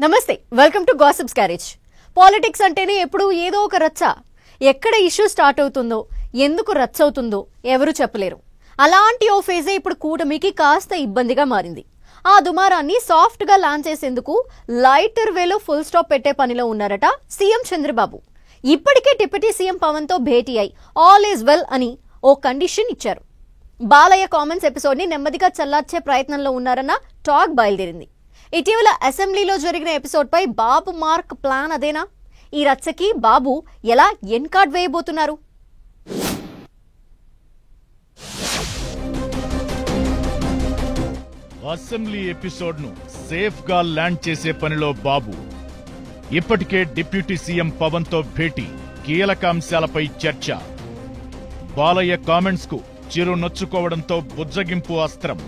నమస్తే, welcome to gossips carriage. Politics అంటేనే ఎప్పుడు ఏదో ఒక రచ్చ. ఎక్కడ ఇష్యూ స్టార్ట్ అవుతుందో, ఎందుకు రచ్చ అవుతుందో ఎవరు చెప్పలేరు. అలాంటి ఓ ఫేజే ఇప్పుడు కూటమికి కాస్త ఇబ్బందిగా మారింది. ఆ దుమారాన్ని సాఫ్ట్ గా లాంచ్ చేసేందుకు లైటర్ వేలో ఫుల్ స్టాప్ పెట్టే పనిలో ఉన్నారట సీఎం చంద్రబాబు. ఇప్పటికే డిప్యూటీ సీఎం పవన్ తో భేటీ అయి ఆల్ ఈజ్ వెల్ అని ఓ కండిషన్ ఇచ్చారు. బాలయ్య కామెంట్స్ ఎపిసోడ్ ని నెమ్మదిగా చల్లార్చే ప్రయత్నంలో ఉన్నారన్న టాక్ బయలుదేరింది. ఇటీవల అసెంబ్లీలో జరిగిన ఎపిసోడ్ పై బాబు మార్క్ ప్లాన్ అదేనా? ఈ రచ్చకి బాబు ఎలా ఎన్ కార్డ్ వేయబోతున్నారు? అసెంబ్లీ ఎపిసోడ్ ను సేఫ్ గా ల్యాండ్ చేసే పనిలో బాబు. ఇప్పటికే డిప్యూటీ సీఎం పవన్ తో భేటీ, కీలక అంశాలపై చర్చ. బాలయ్య కామెంట్స్ కు చిరు నొచ్చుకోవడంతో బుజ్జగింపు అస్త్రం.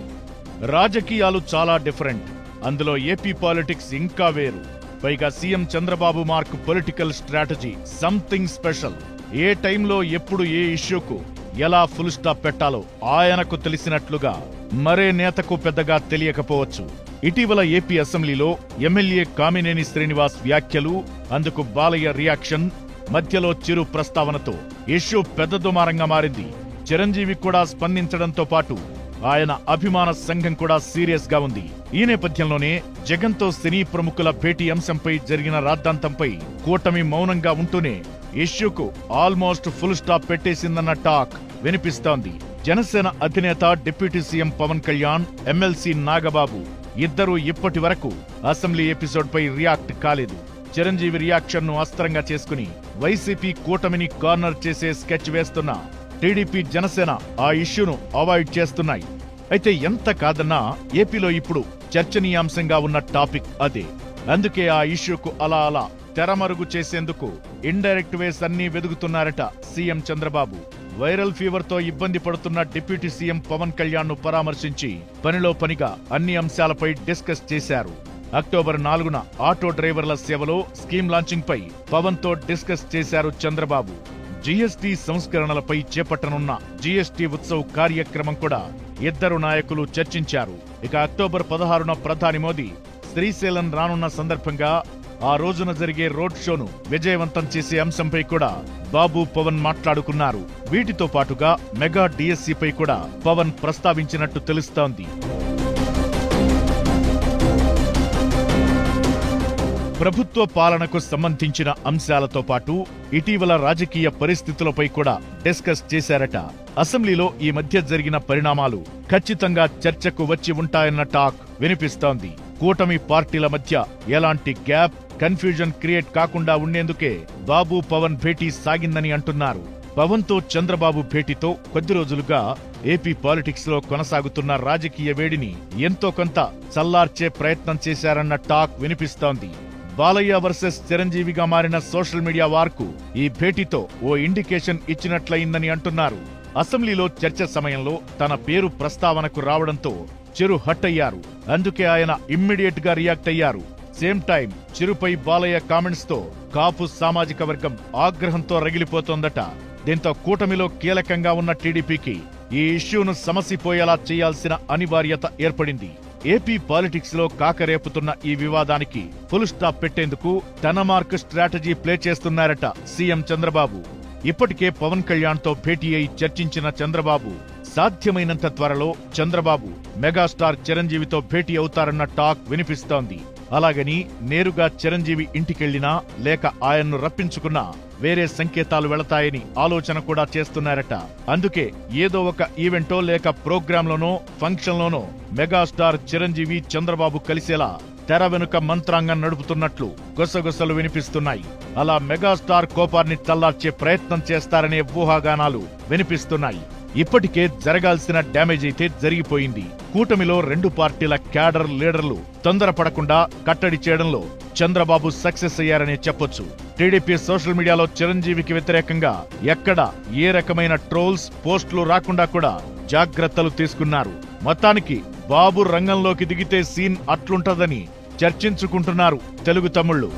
రాజకీయాలు చాలా డిఫరెంట్, అందులో ఏపీ పాలిటిక్స్ ఇంకా వేరు. పైగా CM Chandrababu mark political strategy something special. ఏ టైంలో ఎప్పుడు ఏ ఇష్యూకు ఎలా ఫుల్ స్టాప్ పెట్టాలో ఆయనకు తెలిసినట్లుగా మరే నేతకు పెద్దగా తెలియకపోవచ్చు. ఇటీవల ఏపీ అసెంబ్లీలో ఎమ్మెల్యే కామినేని శ్రీనివాస్ వ్యాఖ్యలు, అందుకు బాలయ్య రియాక్షన్, మధ్యలో చిరు ప్రస్తావనతో ఇష్యూ పెద్ద దుమారంగా మారింది. చిరంజీవి కూడా స్పందించడంతో పాటు ఆయన అభిమాన సంఘం కూడా సీరియస్ గా ఉంది. ఈ నేపథ్యంలోనే జగన్ తో సినీ ప్రముఖుల భేటీ అంశంపై జరిగిన రాద్ధాంతంపై కూటమి మౌనంగా ఉంటూనే ఇష్యూకు ఆల్మోస్ట్ ఫుల్ స్టాప్ పెట్టేసిందన్న టాక్ వినిపిస్తోంది. జనసేన అధినేత deputy CM Pawan Kalyan, MLC Nagababu ఇద్దరూ ఇప్పటి వరకు అసెంబ్లీ ఎపిసోడ్ పై రియాక్ట్ కాలేదు. చిరంజీవి రియాక్షన్ ను అస్త్రంగా చేసుకుని వైసీపీ కూటమిని కార్నర్ చేసే స్కెచ్ వేస్తున్న టీడీపీ, జనసేన ఆ ఇష్యూను అవాయిడ్ చేస్తున్నాయి. అయితే ఎంత కాదన్నా ఏపీలో ఇప్పుడు చర్చనీయాంశంగా ఉన్న టాపిక్ అదే. అందుకే ఆ ఇష్యూకు అలా అలా తెరమరుగు చేసేందుకు ఇండైరెక్ట్ వేస్ అన్నీ వెదుగుతున్నారట సీఎం చంద్రబాబు. వైరల్ ఫీవర్ తో ఇబ్బంది పడుతున్న డిప్యూటీ సీఎం పవన్ కళ్యాణ్ ను పరామర్శించి పనిలో పనిగా అన్ని అంశాలపై డిస్కస్ చేశారు. అక్టోబర్ 4న ఆటో డ్రైవర్ల సేవలో స్కీమ్ లాంచింగ్ పై పవన్ తో డిస్కస్ చేశారు చంద్రబాబు. జీఎస్టీ సంస్కరణలపై చేపట్టనున్న జీఎస్టీ ఉత్సవ్ కార్యక్రమం కూడా ఇద్దరు నాయకులు చర్చించారు. ఇక అక్టోబర్ 16న ప్రధాని మోదీ శ్రీశైలం రానున్న సందర్భంగా ఆ రోజున జరిగే రోడ్ షోను విజయవంతం చేసే అంశంపై కూడా బాబు, పవన్ మాట్లాడుకున్నారు. వీటితో పాటుగా మెగా డిఎస్సీపై కూడా పవన్ ప్రస్తావించినట్టు తెలుస్తోంది. ప్రభుత్వ పాలనకు సంబంధించిన అంశాలతో పాటు ఇటీవల రాజకీయ పరిస్థితులపై కూడా డిస్కస్ చేశారట. అసెంబ్లీలో ఈ మధ్య జరిగిన పరిణామాలు ఖచ్చితంగా చర్చకు వచ్చి ఉంటాయన్న టాక్ వినిపిస్తోంది. కూటమి పార్టీల మధ్య ఎలాంటి గ్యాప్, కన్ఫ్యూజన్ క్రియేట్ కాకుండా ఉండేందుకే బాబు, పవన్ భేటీ సాగిందని అంటున్నారు. పవన్ తో చంద్రబాబు భేటీతో కొద్ది రోజులుగా ఏపీ పాలిటిక్స్ లో కొనసాగుతున్న రాజకీయ వేడిని ఎంతో కొంత చల్లార్చే ప్రయత్నం చేశారన్న టాక్ వినిపిస్తోంది. బాలయ్య వర్సెస్ చిరంజీవిగా మారిన సోషల్ మీడియా వార్కు ఈ భేటీతో ఓ ఇండికేషన్ ఇచ్చినట్లయిందని అంటున్నారు. అసెంబ్లీలో చర్చ సమయంలో తన పేరు ప్రస్తావనకు రావడంతో చిరు హట్ అయ్యారు. అందుకే ఆయన ఇమ్మీడియట్ గా రియాక్ట్ అయ్యారు. సేమ్ టైం చిరుపై బాలయ్య కామెంట్స్ తో కాపు సామాజిక వర్గం ఆగ్రహంతో రగిలిపోతోందట. దీంతో కూటమిలో కీలకంగా ఉన్న టీడీపీకి ఈ ఇష్యూను సమసిపోయేలా చేయాల్సిన అనివార్యత ఏర్పడింది. ఏపీ పాలిటిక్స్ లో కాకరేపుతున్న ఈ వివాదానికి ఫుల్ స్టాప్ పెట్టేందుకు తన మార్క్ స్ట్రాటజీ ప్లే చేస్తున్నారట సీఎం చంద్రబాబు. ఇప్పటికే పవన్ కళ్యాణ్ తో భేటీ అయి చర్చించిన చంద్రబాబు సాధ్యమైనంత త్వరలో చంద్రబాబు మెగాస్టార్ చిరంజీవితో భేటీ అవుతారన్న టాక్ వినిపిస్తోంది. అలాగని నేరుగా చిరంజీవి ఇంటికెళ్లినా లేక ఆయన్ను రప్పించుకున్నా వేరే సంకేతాలు వెళతాయని ఆలోచన కూడా చేస్తున్నారట. అందుకే ఏదో ఒక ఈవెంటో లేక ప్రోగ్రాంలోనో ఫంక్షన్లోనో మెగాస్టార్ చిరంజీవి, చంద్రబాబు కలిసేలా తెర వెనుక మంత్రాంగం నడుపుతున్నట్లు గుసగుసలు వినిపిస్తున్నాయి. అలా మెగాస్టార్ కోపాన్ని చల్లార్చే ప్రయత్నం చేస్తారనే ఊహాగానాలు వినిపిస్తున్నాయి. ఇప్పటికే జరగాల్సిన డ్యామేజ్ అయితే జరిగిపోయింది. కూటమిలో రెండు పార్టీల క్యాడర్ లీడర్లు తొందరపడకుండా కట్టడి చేయడంలో చంద్రబాబు సక్సెస్ అయ్యారనే చెప్పొచ్చు. టీడీపీ సోషల్ మీడియాలో చిరంజీవికి వ్యతిరేకంగా ఎక్కడ ఏ రకమైన ట్రోల్స్, పోస్టులు రాకుండా కూడా జాగ్రత్తలు తీసుకున్నారు. మొత్తానికి బాబు రంగంలోకి దిగితే సీన్ అట్లుంటదని చర్చించుకుంటున్నారు తెలుగు తమ్ముళ్లు.